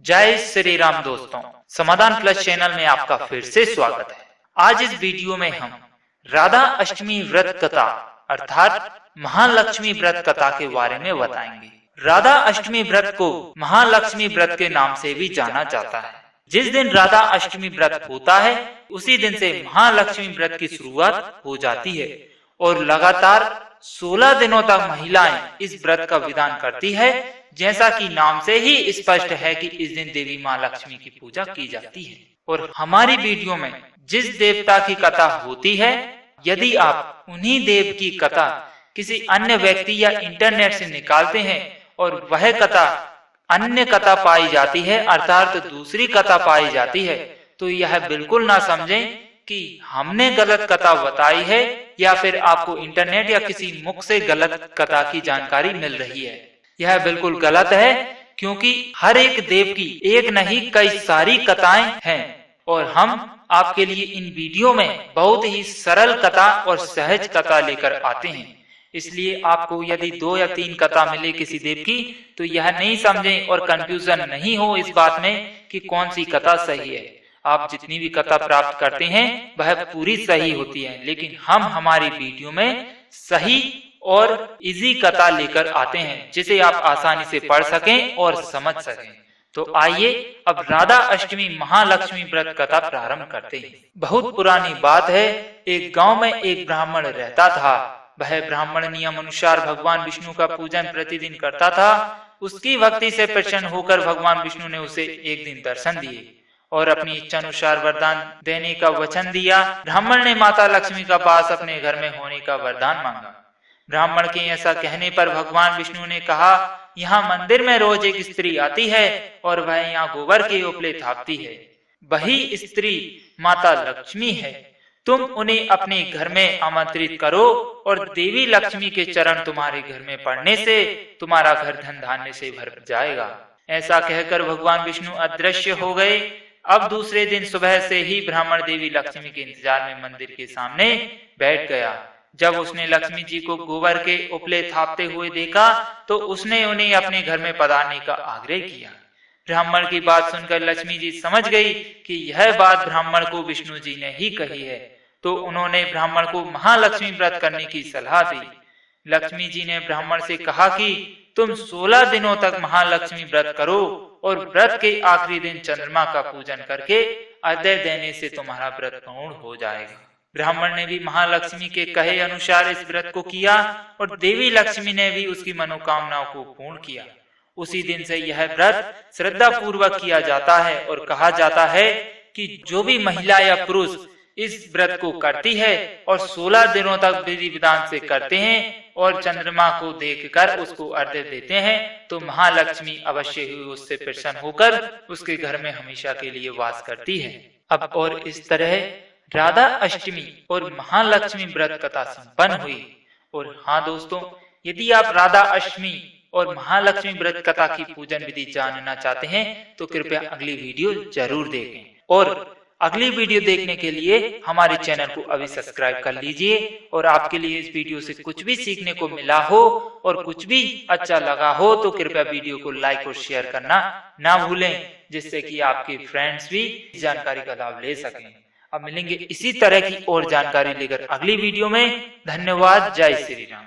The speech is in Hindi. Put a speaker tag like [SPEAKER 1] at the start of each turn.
[SPEAKER 1] जय श्री राम दोस्तों, समाधान प्लस चैनल में आपका फिर से स्वागत है। आज इस वीडियो में हम राधा अष्टमी व्रत कथा अर्थात महालक्ष्मी व्रत कथा के बारे में बताएंगे। राधा अष्टमी व्रत को महालक्ष्मी व्रत के नाम से भी जाना जाता है। जिस दिन राधा अष्टमी व्रत होता है उसी दिन से महालक्ष्मी व्रत की शुरुआत हो जाती है और लगातार 16 दिनों तक महिलाएं इस व्रत का विधान करती है। जैसा कि नाम से ही स्पष्ट है कि इस दिन देवी माँ लक्ष्मी की पूजा की जाती है। और हमारी वीडियो में जिस देवता की कथा होती है, यदि आप उन्हीं देव की कथा किसी अन्य व्यक्ति या इंटरनेट से निकालते हैं और वह कथा अन्य कथा पाई जाती है अर्थात दूसरी कथा पाई जाती है, तो यह बिल्कुल ना समझें कि हमने गलत कथा बताई है या फिर आपको इंटरनेट या किसी मुख से गलत कथा की जानकारी मिल रही है। यह बिल्कुल गलत है, क्योंकि हर एक देव की एक नहीं कई सारी कथाएं हैं और हम आपके लिए इन वीडियो में बहुत ही सरल कथा और सहज कथा लेकर आते हैं। इसलिए आपको यदि 2 या 3 कथा मिले किसी देव की तो यह नहीं समझें और कंफ्यूजन नहीं हो इस बात में कि कौन सी कथा सही है। आप जितनी भी कथा प्राप्त करते हैं वह पूरी सही होती है, लेकिन हम हमारी वीडियो में सही और इजी कथा लेकर आते हैं जिसे आप आसानी से पढ़ सकें और समझ सकें। तो आइए अब राधा अष्टमी महालक्ष्मी व्रत कथा प्रारंभ करते हैं। बहुत पुरानी बात है, एक गांव में एक ब्राह्मण रहता था। वह ब्राह्मण नियम अनुसार भगवान विष्णु का पूजन प्रतिदिन करता था। उसकी भक्ति से प्रसन्न होकर भगवान विष्णु ने उसे एक दिन दर्शन दिए और अपनी इच्छा अनुसार वरदान देने का वचन दिया। ब्राह्मण ने माता लक्ष्मी का वास अपने घर में होने का वरदान मांगा। ब्राह्मण के ऐसा कहने पर भगवान विष्णु ने कहा, यहाँ मंदिर में रोज एक स्त्री आती है और वह यहाँ गोबर के उपले थापती है। वही स्त्री माता लक्ष्मी है। तुम उन्हें अपने घर में आमंत्रित करो और देवी लक्ष्मी के चरण तुम्हारे घर में पड़ने से तुम्हारा घर धन धान्य से भर जाएगा। ऐसा कहकर भगवान विष्णु अदृश्य हो गए। अब दूसरे दिन सुबह से ही ब्राह्मण देवी लक्ष्मी के इंतजार में मंदिर के सामने बैठ गया। जब उसने लक्ष्मी जी को गोबर के उपले थापते हुए देखा तो उसने उन्हें अपने घर में पधारने का आग्रह किया। ब्राह्मण की बात सुनकर लक्ष्मी जी समझ गई कि यह बात ब्राह्मण को विष्णु जी ने ही कही है, तो उन्होंने ब्राह्मण को महालक्ष्मी व्रत करने की सलाह दी। लक्ष्मी जी ने ब्राह्मण से कहा कि तुम 16 दिनों तक महालक्ष्मी व्रत करो और व्रत के आखिरी दिन चंद्रमा का पूजन करके अर्घ्य देने से तुम्हारा व्रत पूर्ण हो जाएगा। ब्राह्मण ने भी महालक्ष्मी के कहे अनुसार इस व्रत को किया और देवी लक्ष्मी ने भी उसकी मनोकामनाओं को पूर्ण किया। उसी दिन से यह व्रत श्रद्धा पूर्वक किया जाता है और कहा जाता है कि जो भी महिला या पुरुष इस व्रत को करती है और 16 दिनों तक विधि विधान से करते हैं और चंद्रमा को देखकर उसको अर्घ्य देते हैं तो महालक्ष्मी अवश्य ही उससे प्रसन्न होकर उसके घर में हमेशा के लिए वास करती है। अब और इस तरह राधा अष्टमी और महालक्ष्मी व्रत कथा संपन्न हुई। और हाँ दोस्तों, यदि आप राधा अष्टमी और महालक्ष्मी व्रत कथा की पूजन विधि जानना चाहते हैं तो कृपया अगली वीडियो जरूर देखें। और अगली वीडियो देखने के लिए हमारे चैनल को अभी सब्सक्राइब कर लीजिए। और आपके लिए इस वीडियो से कुछ भी सीखने को मिला हो और कुछ भी अच्छा लगा हो तो कृपया वीडियो को लाइक और शेयर करना ना भूलें, जिससे कि आपके फ्रेंड्स भी जानकारी का लाभ ले सकें। अब मिलेंगे इसी तरह की और जानकारी लेकर अगली वीडियो में। धन्यवाद। जय श्री राम।